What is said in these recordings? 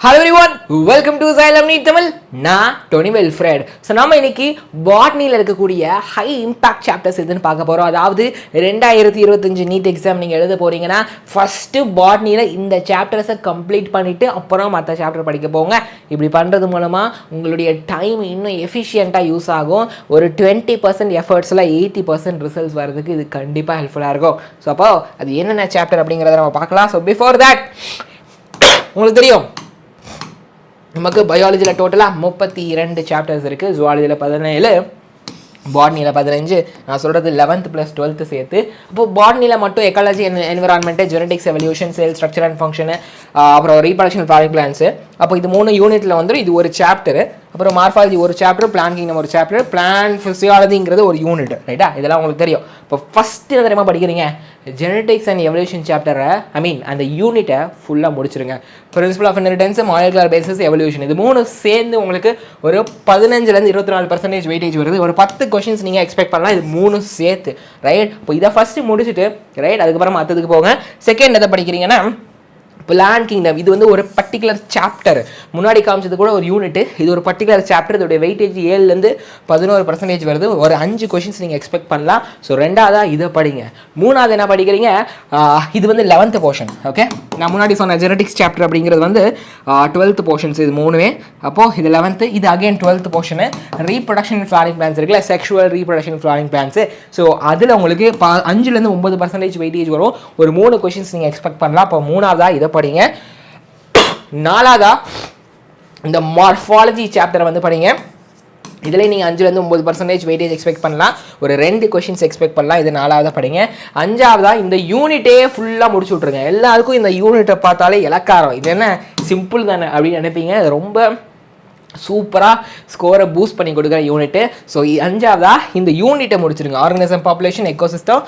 Hello everyone, welcome to Xylem Neat Tamil. நான் Dhoni வெல்ஃப்ரெட். So நம்ம இன்னைக்கு பாட்னியில் இருக்கக்கூடிய ஹை இம்பாக்ட் சாப்டர்ஸ் எதுன்னு பார்க்க போகிறோம். அதாவது 2025 நீட் எக்ஸாம் நீங்கள் எழுத போகிறீங்கன்னா ஃபஸ்ட்டு பாட்னியில் இந்த சாப்டர்ஸை கம்ப்ளீட் பண்ணிவிட்டு அப்புறம் மற்ற சாப்டர் படிக்க போங்க. இப்படி பண்ணுறது மூலமாக உங்களுடைய டைம் இன்னும் எஃபிஷியண்ட்டாக யூஸ் ஆகும். ஒரு 20% எஃபர்ட்ஸில் 80% ரிசல்ட்ஸ் வரதுக்கு இது கண்டிப்பாக ஹெல்ப்ஃபுல்லாக இருக்கும். ஸோ அப்போ அது என்னென்ன சாப்டர் அப்படிங்கிறத நம்ம பார்க்கலாம். ஸோ பிஃபோர் தேட் உங்களுக்கு தெரியும் நமக்கு பயாலஜியில் டோட்டலாக 32 சாப்டர்ஸ் இருக்குது. ஜுவாலஜியில் 17, பாட்னியில் 15, நான் சொல்கிறது 11th + 12th சேர்த்து. அப்போது பாட்னியில் மட்டும் ecology environment, genetics, evolution, sell structure and function, அப்புறம் ரீப்ரொடக்ஷன் ஃபாரின் பிளான்ஸு. அப்போ இது 3 யூனிட்டில் வந்துடும். இது ஒரு சாப்டரு. அப்புறம் மார்ஃபாலஜி ஒரு சாப்டர், பிளான் கிங்டம் ஒரு சாப்டர், பிளான் ஃபிசியாலஜிங்கிறது ஒரு யூனிட். ரைட்டா? இதெல்லாம் உங்களுக்கு தெரியும். இப்போ ஃபஸ்ட்டு என்ன தெரியுமா படிக்கிறீங்க? ஜெனடிக்ஸ் அண்ட் எவல்யூஷன் சாப்டரை அந்த யூனிட்டை ஃபுல்லாக முடிச்சிருங்க. Principle of inheritance, molecular basis, evolution, இது 3 சேர்ந்து உங்களுக்கு ஒரு 15% 24% வெயிட்டேஜ் வருது. ஒரு 10 கொஷின்ஸ் நீங்கள் எக்ஸ்பெக்ட் பண்ணலாம். இது 3 சேர்த்து. ரைட்? இப்போ இதை ஃபஸ்ட்டு முடிச்சுட்டு ரைட் அதுக்கப்புறம் மற்றதுக்கு போங்க. செகண்ட் எதை படிக்கிறீங்கன்னா பிளான் கிங்டம். இது வந்து ஒரு பர்டிகுலர் சாப்டர். முன்னாடி காமிச்சது கூட ஒரு யூனிட்டு. இது ஒரு பர்டிகுலர் சாப்டர். இதோடைய வெயிட்டேஜ் 7லேருந்து 11% வருது. ஒரு 5 கொஷின்ஸ் நீங்கள் எக்ஸ்பெக்ட் பண்ணலாம். ஸோ ரெண்டாவதாக இதை படிங்க. மூணாவது என்ன படிக்கிறீங்க? இது வந்து 11th போர்ஷன். ஓகே, நான் முன்னாடி சொன்ன ஜெனடிக்ஸ் சாப்டர் அப்படிங்கிறது வந்து 12th போர்ஷன்ஸ். இது 3மே. அப்போது இது 11th, இது again 12th portion. Reproduction flowering plants இருக்குல்ல, sexual reproduction flowering plants. So அதில் உங்களுக்கு 5லேருந்து 9% வெயிட்டேஜ் வரும். ஒரு 3 கொஷின்ஸ் நீங்கள் எக்ஸ்பெக்ட் பண்ணலாம். அப்போ மூணாவதாக இதை படிங்க. நாலாவதா இந்த மார்ஃபாலஜி சாப்டரை வந்து படிங்க. இதில் நீங்கள் 5லேருந்து 9% வெயிட்டேஜ் எக்ஸ்பெக்ட் பண்ணலாம். ஒரு 2 கொஷின்ஸ் எக்ஸ்பெக்ட் பண்ணலாம். இது 4வதாக படிங்க. 5வதா இந்த யூனிட்டே ஃபுல்லாக முடிச்சு விட்ருங்க. எல்லாருக்கும் இந்த யூனிட்டை பார்த்தாலே இலக்காரம், இது என்ன சிம்பிள் தானே அப்படின்னு நினைப்பீங்க. அது ரொம்ப சூப்பராக ஸ்கோரை பூஸ்ட் பண்ணி கொடுக்குற யூனிட்டு. ஸோ 5வதா இந்த யூனிட்டை முடிச்சிருங்க. Organism, population, ecosystem,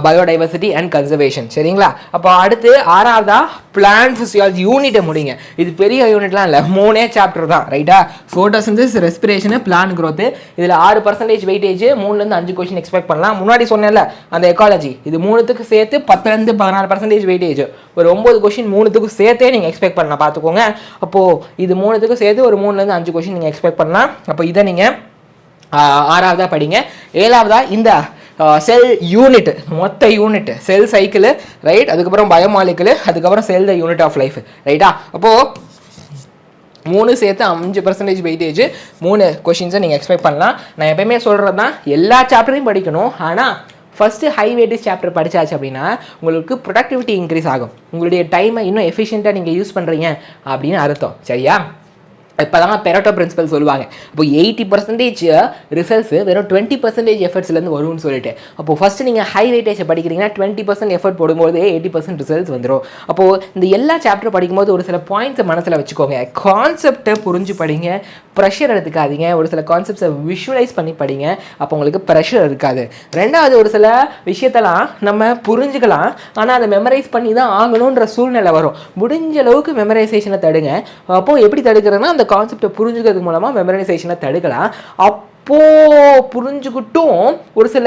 biodiversity and conservation. சரிங்களா? அப்போ அடுத்து 6வதா பிளான் ஃபிசியாலஜி யூனிட்டை முடிங்க. இது பெரிய யூனிட்லாம் இல்லை, 3 சாப்டர் தான். ரைட்டா? Photosynthesis, respiration, plant growth. இதில் 6% வெயிட்டேஜ், 3லேருந்து 5 கொஷின் எக்ஸ்பெக்ட் பண்ணலாம். முன்னாடி சொன்னேன்ல அந்த எக்காலஜி, இது 3த்துக்கு சேர்த்து 10லேருந்து 14% வெயிட்டேஜ். ஒரு 9 கொஷின் 3த்துக்கும் சேர்த்தே நீங்கள் எக்ஸ்பெக்ட் பண்ணலாம். பார்த்துக்கோங்க. அப்போது இது 3த்துக்கும் சேர்த்து ஒரு 3லேருந்து 5 கொஷின் நீங்கள் எக்ஸ்பெக்ட் பண்ணலாம். அப்போ இதை நீங்கள் 6வதா படிங்க. 7வதா இந்த செல் யூனிட், மொத்த யூனிட், செல் சைக்கிள். ரைட்? அதுக்கப்புறம் பயோமாலிகுலு, அதுக்கப்புறம் செல் த யூனிட் ஆஃப் லைஃப். ரைட்டா? அப்போது 3 சேர்த்து 5% வெயிட்டேஜ், 3 கொஷின்ஸை நீங்கள் எக்ஸ்பெக்ட் பண்ணலாம். நான் எப்பயுமே சொல்கிறது தான், எல்லா சாப்டரையும் படிக்கணும். ஆனால் ஃபஸ்ட்டு ஹை வெயிட்டேஜ் சாப்டர் படித்தாச்சு அப்படின்னா உங்களுக்கு ப்ரொடக்டிவிட்டி இன்க்ரீஸ் ஆகும். உங்களுடைய டைமை இன்னும் எஃபிஷியண்ட்டாக நீங்கள் யூஸ் பண்ணுறீங்க அப்படின்னு அர்த்தம். சரியா? இப்போ தான் பெரோட்டோ பிரின்சிபல் சொல்லுவாங்க. இப்போ 80% ரிசல்ட்ஸ் வெறும் 20% எஃபர்ட்ஸ்லேருந்து வரும்னு சொல்லிட்டு. அப்போது ஃபஸ்ட்டு நீங்கள் ஹை வெயிட்டேஜை படிக்கிறீங்கன்னா 20% எஃபர்ட் போடும்போது 80% ரிசல்ட்ஸ் வந்துடும். அப்போது இந்த எல்லா சாப்டர் படிக்கும்போது ஒரு சில பாயிண்ட்ஸை மனசில் வச்சுக்கோங்க. கான்செப்டை புரிஞ்சு படிங்க, ப்ரெஷர் எடுத்துக்காதீங்க. ஒரு சில கான்செப்ட்ஸை விஷுவலைஸ் பண்ணி படிங்க. அப்போ உங்களுக்கு ப்ரெஷர் இருக்காது. ரெண்டாவது, ஒரு சில விஷயத்தெல்லாம் நம்ம புரிஞ்சுக்கலாம், ஆனால் அதை மெமரைஸ் பண்ணி தான் ஆகணுன்ற சூழ்நிலை வரும். முடிஞ்ச அளவுக்கு மெமரைசேஷனை தடுங்க. அப்போது எப்படி தடுக்கிறதுனா, அந்த கான்செப்டை புரிஞ்சுக்கிறது மூலமாக மெமரைசேஷனை தடுக்கலாம். அப்போது புரிஞ்சுக்கிட்டும் ஒரு சில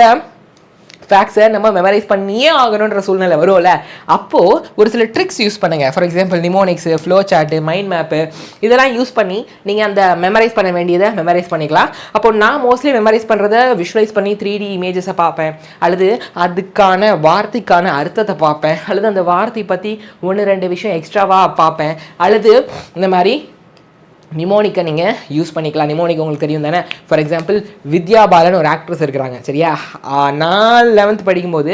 ஃபேக்ட்ஸை நம்ம மெமரைஸ் பண்ணியே ஆகணுன்ற சூழ்நிலை வரும்ல, அப்போது ஒரு சில ட்ரிக்ஸ் யூஸ் பண்ணுங்கள். For example mnemonics, flow chart, mind map, இதெல்லாம் யூஸ் பண்ணி நீங்கள் அந்த மெமரைஸ் பண்ண வேண்டியதை மெமரைஸ் பண்ணிக்கலாம். அப்போ நான் மோஸ்ட்லி மெமரைஸ் பண்ணுறதை விஷுவலைஸ் பண்ணி 3D இமேஜஸை பார்ப்பேன், அல்லது அதுக்கான வார்த்தைக்கான அர்த்தத்தை பார்ப்பேன், அல்லது அந்த வார்த்தை பற்றி 1-2 விஷயம் எக்ஸ்ட்ராவாக பார்ப்பேன், அல்லது இந்த மாதிரி நிமோனிக்கை நீங்கள் யூஸ் பண்ணிக்கலாம். நிமோனிக் உங்களுக்கு தெரியும் தானே? ஃபார் எக்ஸாம்பிள் வித்யா பாலன் ஒரு ஆக்ட்ரஸ் இருக்கிறாங்க. சரியா? நான் 11th படிக்கும்போது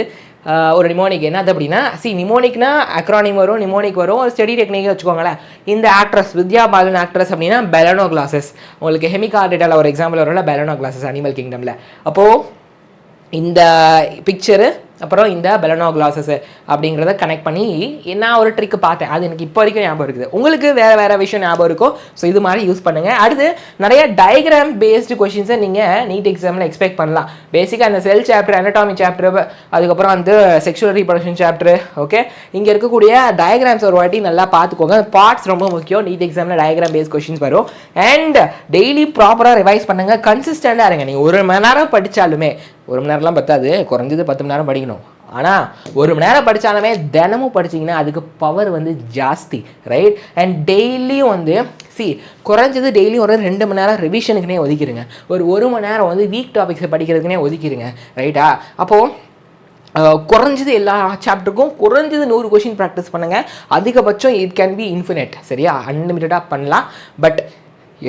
ஒரு நிமோனிக் என்னது அப்படின்னா, நிமோனிக்னா அக்ரானிம் வரும், நிமோனிக் வரும், ஸ்டடி டெக்னிக் வச்சுக்கோங்களேன். இந்த ஆக்ட்ரஸ் வித்யா பாலன் ஆக்ட்ரஸ் அப்படின்னா பெலனோ கிளாஸஸ். உங்களுக்கு ஹெமிகா டேட்டாவில் ஒரு எக்ஸாம்பிள் வரும்ல, பெலனோ கிளாஸஸ் அனிமல் கிங்டமில். அப்போது இந்த பிக்சரு அப்புறம் இந்த பெலனோ கிளாஸஸ் அப்படிங்கிறத கனெக்ட் பண்ணி நான் ஒரு ட்ரிக்கு பார்த்தேன். அது எனக்கு இப்போ வரைக்கும் ஞாபகம் இருக்குது. உங்களுக்கு வேறு விஷயம் ஞாபகம் இருக்கும். ஸோ இது மாதிரி யூஸ் பண்ணுங்கள். அடுத்து நிறைய டயக்ராம் பேஸ்டு கொஷின்ஸை நீங்கள் நீட் எக்ஸாமில் எக்ஸ்பெக்ட் பண்ணலாம். பேசிக்காக அந்த செல் சாப்டர், அனடாமி சாப்டர், அதுக்கப்புறம் வந்து செக்ஷுவல் ரீப்ரொடக்ஷன் சாப்டர். ஓகே, இங்கே இருக்கக்கூடிய டயக்ராம்ஸ் ஒரு வாட்டி நல்லா பார்த்துக்கோங்க. பார்ட்ஸ் ரொம்ப முக்கியம். நீட் எக்ஸாமில் டயக்ராம் பேஸ்ட் கொஷின்ஸ் வரும். அண்ட் டெய்லி ப்ராப்பராக ரிவைஸ் பண்ணுங்கள். கன்சிஸ்டண்டாக இருங்க. நீங்கள் 1 மணி நேரம் படித்தாலுமே 1 மணி நேரம்லாம் பத்தாது, குறைஞ்சது 10 மணி நேரம் படிக்கணும். ஆனால் 1 மணி நேரம் படித்தாலுமே தினமும் படிச்சிங்கன்னா அதுக்கு பவர் வந்து ஜாஸ்தி, ரைட்? அண்ட் டெய்லியும் வந்து குறைஞ்சது டெய்லியும் ஒரு 2 மணி நேரம் ரிவிஷனுக்குனே ஒதுக்கிடுங்க. ஒரு 1 மணி நேரம் வந்து வீக் டாபிக்ஸை படிக்கிறதுக்குனே ஒதுக்கிடுங்க, ரைட்டா? அப்போது குறைஞ்சது எல்லா சாப்டருக்கும் குறைஞ்சது 100 கொஷின் ப்ராக்டிஸ் பண்ணுங்கள். அதிகபட்சம் இட் கேன் பி இன்ஃபினிட், சரியா? அன்லிமிட்டடாக பண்ணலாம். பட்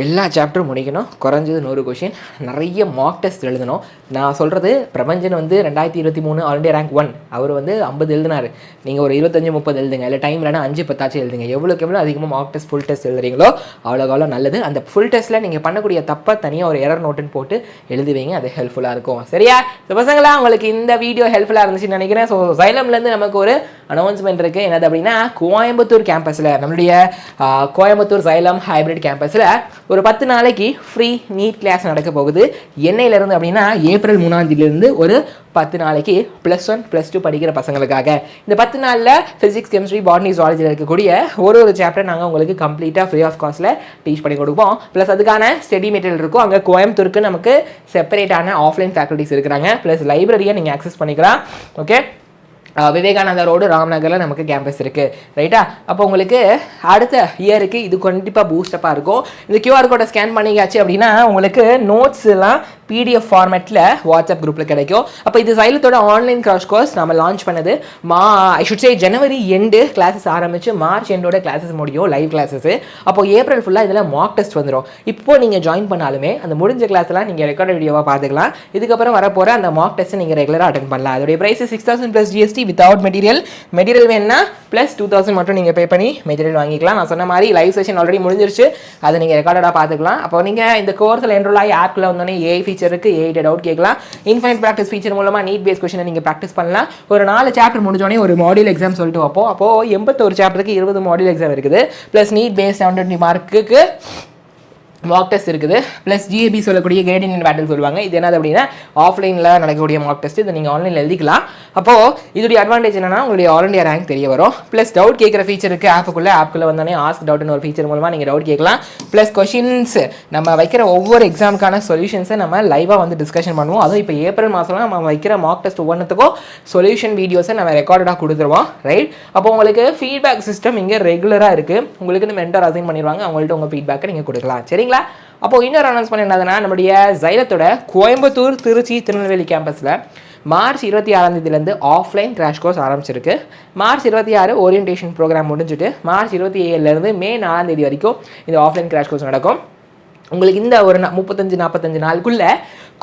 எல்லா சாப்டரும் முடிக்கணும். குறைஞ்சது 100 கொஷின். நிறைய மார்க் டெஸ்ட் எழுதணும். நான் சொல்கிறது பிரபஞ்சன் வந்து 2023 ஆல் இண்டியா ரேங்க் 1 அவர் வந்து 50 எழுதினார். நீங்கள் ஒரு 25-30 எழுதுங்க. இல்லை டைம் இல்லைனா 5-10 எழுதுங்க. எவ்வளோக்கு எவ்வளோ அதிகமாக மார்க் டெஸ்ட் ஃபுல் டெஸ்ட் எழுதுறீங்களோ அவ்வளோ நல்லது. அந்த ஃபுல் டெஸ்ட்டில் நீங்கள் பண்ணக்கூடிய தப்பை தனியாக ஒரு எரர் நோட்டுன்னு போட்டு எழுதுவீங்க. அது ஹெல்ப்ஃபுல்லாக இருக்கும், சரியா? ஸோ பசங்களா, உங்களுக்கு இந்த வீடியோ ஹெல்ப்ஃபுல்லாக இருந்துச்சுன்னு நினைக்கிறேன். ஸோ சைலம்லேருந்து நமக்கு ஒரு அனௌன்ஸ்மெண்ட் இருக்குது. என்னது அப்படின்னா, கோயம்புத்தூர் கேம்பஸில், நம்மளுடைய கோயம்புத்தூர் சைலம் ஹைப்ரிட் கேம்பஸில் ஒரு 10 நாளைக்கு ஃப்ரீ நீட் கிளாஸ் நடக்க போகுது. என்னையிலேருந்து அப்படின்னா ஏப்ரல் 3ஆம் தேதியிலேருந்து ஒரு 10 நாளைக்கு +1 +2 படிக்கிற பசங்களுக்காக. இந்த 10 நாளில் ஃபிசிக்ஸ், கெமிஸ்ட்ரி, பாட்னி, ஜுவாலஜியில் இருக்கக்கூடிய ஒரு சாப்டர் நாங்கள் உங்களுக்கு கம்ப்ளீட்டாக ஃப்ரீ ஆஃப் காஸ்ட்டில் டீச் பண்ணி கொடுப்போம். ப்ளஸ் அதுக்கான ஸ்டடி மெட்டீரியல் இருக்கும். அங்கே கோயம்புத்தூருக்கு நமக்கு செப்பரேட்டான ஆஃப்லைன் ஃபேக்கல்ட்டிஸ் இருக்கிறாங்க. ப்ளஸ் லைப்ரரியை நீங்கள் ஆக்சஸ் பண்ணிக்கலாம். ஓகே, விவேகானந்தா ரோடு, ராம்நகரில் நமக்கு கேம்பஸ் இருக்குது, ரைட்டா? அப்போ உங்களுக்கு அடுத்த இயருக்கு இது கண்டிப்பாக பூஸ்டப்பாக இருக்கும். இந்த கியூஆர் கோடை ஸ்கேன் பண்ணிக்காச்சு அப்படின்னா உங்களுக்கு நோட்ஸ் எல்லாம் PDF ஃபார்மேட்டில் வாட்ஸ்அப் குரூப்பில் கிடைக்கும். அப்போ இது சைலத்தோட ஆன்லைன் கிராஷ் கோர்ஸ் நம்ம லான்ச் பண்ணது I should say January end classes ஆரம்பித்து மார்ச் எண்டோட கிளாஸஸ் முடியும், லைவ் கிளாஸஸ். அப்போ ஏப்ரல் ஃபுல்லாக இதில் மார்க் டெஸ்ட் வந்துடும். இப்போ நீங்கள் ஜாயின் பண்ணாலுமே அந்த முடிஞ்ச கிளாஸ்லாம் நீங்கள் ரெக்கார்ட் வீடியோவாக பார்த்துக்கலாம். இதுக்கப்புறம் வரப்போகிற அந்த மார்க் டெஸ்ட்டை நீங்கள் ரெகுலராக அட்டன் பண்ணலாம். அதோடைய price 6,000 + GST without material. Material வேணுன்னா ப்ளஸ் 2,000 மட்டும் நீங்கள் பே பண்ணி மெட்டீரியல் வாங்கிக்கலாம். நான் சொன்ன மாதிரி லைவ் செஷன் ஆல்ரெடி முடிஞ்சிருச்சு, அதை நீங்கள் ரெக்கார்டாக பார்த்துக்கலாம். அப்போ நீங்கள் இந்த கோர்ஸில் என்ரோல் ஆகி ஆப்பில் வந்தோடனே ஏஐ ஃபீச்சர் இருக்குது, ஏஐ டவுட் கேட்கலாம். இன்ஃபைனைட் ப்ராக்டிஸ் ஃபீச்சர் மூலமாக நீட் பேஸ் கொஸ்டினை நீங்கள் ப்ராக்டிஸ் பண்ணலாம். ஒரு 4 சாப்டர் முடிஞ்சோடனே ஒரு மாடியூல் எக்ஸாம் சொல்லிட்டு வைப்போம். அப்போது 81 சாப்டருக்கு 20 மாடியூல் எக்ஸாம் இருக்குது. ப்ளஸ் நீட் பேஸ் 70 மார்க்குக்கு மார்க் டெஸ்ட் இருக்குது. ப்ளஸ் ஜிஏபி சொல்லக்கூடிய கிரேட் இண்டியன் பேட்டில் சொல்லுவாங்க. இது என்னது அப்படின்னா ஆஃப்லைனில் நடக்கக்கூடிய மார்க் டெஸ்ட். இதை நீங்கள் ஆன்லைனில் எழுதிக்கலாம். அப்போது இதோடைய அட்வான்டேஜ் என்னன்னா உங்களுடைய ஆல் இண்டியா ரேங்க் தெரிய வரும். ப்ளஸ் டவுட் கேட்குற ஃபீச்சர் இருக்குது ஆப்புக்குள்ளே வந்தோடனே ஆஸ்க் டவுட்னு ஒரு ஃபீச்சர் மூலமாக நீங்கள் டவுட் கேட்கலாம். ப்ளஸ் கொஷின்ஸ் நம்ம வைக்கிற ஒவ்வொரு எக்ஸாமுக்கான சொல்யூஷன்ஸை நம்ம லைவாக வந்து டிஸ்கஷன் பண்ணுவோம். அதுவும் இப்போ ஏப்ரல் மாதம்லாம் நம்ம வைக்கிற மார்க் டெஸ்ட் ஒவ்வொன்றுத்துக்கும் சொல்யூஷன் வீடியோஸை நம்ம ரெக்கார்டாக கொடுத்துருவோம், ரைட்? அப்போ உங்களுக்கு ஃபீட்பேக் சிஸ்டம் இங்கே ரெகுலராக இருக்குது. உங்களுக்கு இந்த மென்டர் அசைன் பண்ணிடுவாங்க. அவங்கள்ட்ட உங்கள் ஃபீட்பேக்கை நீங்கள் கொடுக்கலாம், சரிங்களா? அப்போ இன்னொரு அனௌன்ஸ்மெண்ட் என்னதுன்னா, நம்முடைய சைலத்தோட கோயம்புத்தூர், திருச்சி, திருநெல்வேலி கேம்பஸில் மார்ச் 26ஆம் தேதியிலேருந்து ஆஃப்லைன் கிராஷ் கோர்ஸ் ஆரம்பிச்சிருக்கு. மார்ச் 26 ஓரியன்டேஷன் ப்ரோக்ராம் முடிஞ்சுட்டு மார்ச் 27லேருந்து மே 4ஆம் தேதி வரைக்கும் இந்த ஆஃப்லைன் கிராஷ் கோர்ஸ் நடக்கும். உங்களுக்கு இந்த ஒரு 35-45 நாளுக்குள்ளே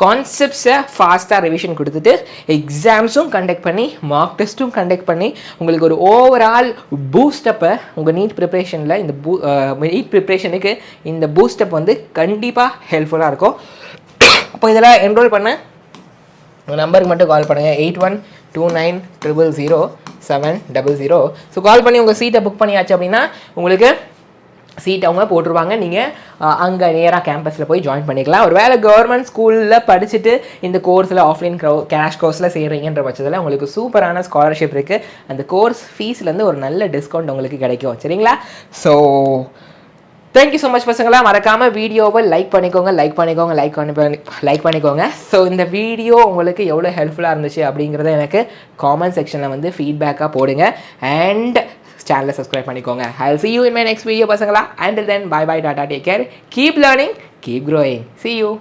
கான்செப்ட்ஸை ஃபாஸ்ட்டாக ரிவிஷன் கொடுத்துட்டு எக்ஸாம்ஸும் கண்டக்ட் பண்ணி மார்க் டெஸ்ட்டும் கண்டக்ட் பண்ணி உங்களுக்கு ஒரு ஓவரால் பூஸ்டப்பை உங்கள் நீட் ப்ரிப்ரேஷனில் இந்த நீட் ப்ரிப்ரேஷனுக்கு இந்த பூஸ்டப் வந்து கண்டிப்பாக ஹெல்ப்ஃபுல்லாக இருக்கும். அப்போ இதில் என்ரோல் பண்ண உங்கள் நம்பருக்கு மட்டும் கால் பண்ணுங்கள். 8129000700. ஸோ கால் பண்ணி உங்கள் சீட்டை புக் பண்ணியாச்சு அப்படின்னா உங்களுக்கு சீட் அவங்க போட்டுருவாங்க. நீங்கள் அங்கே நேராக கேம்பஸில் போய் ஜாயின் பண்ணிக்கலாம். ஒரு வேளை கவர்மெண்ட் ஸ்கூலில் படிச்சுட்டு இந்த கோர்ஸில் ஆஃப்லைன் கேஷ் கோர்ஸில் சேர்றீங்கன்ற பட்சத்தில் உங்களுக்கு சூப்பரான ஸ்காலர்ஷிப் இருக்குது. அந்த கோர்ஸ் ஃபீஸ்லேருந்து ஒரு நல்ல டிஸ்கவுண்ட் உங்களுக்கு கிடைக்கும், சரிங்களா? ஸோ தேங்க்யூ ஸோ மச் பசங்களா. மறக்காமல் வீடியோவை லைக் பண்ணிக்கோங்க. ஸோ இந்த வீடியோ உங்களுக்கு எவ்வளோ ஹெல்ப்ஃபுல்லாக இருந்துச்சு அப்படிங்கிறத எனக்கு காமெண்ட் செக்ஷனில் வந்து ஃபீட்பேக்காக போடுங்க. அண்ட் சேனலை சப்ஸ்கிரைப் பண்ணிக்கோங்க. I'll see you in my next video பசங்களா. Until then, bye bye, tata, take care, keep learning, keep growing. See you.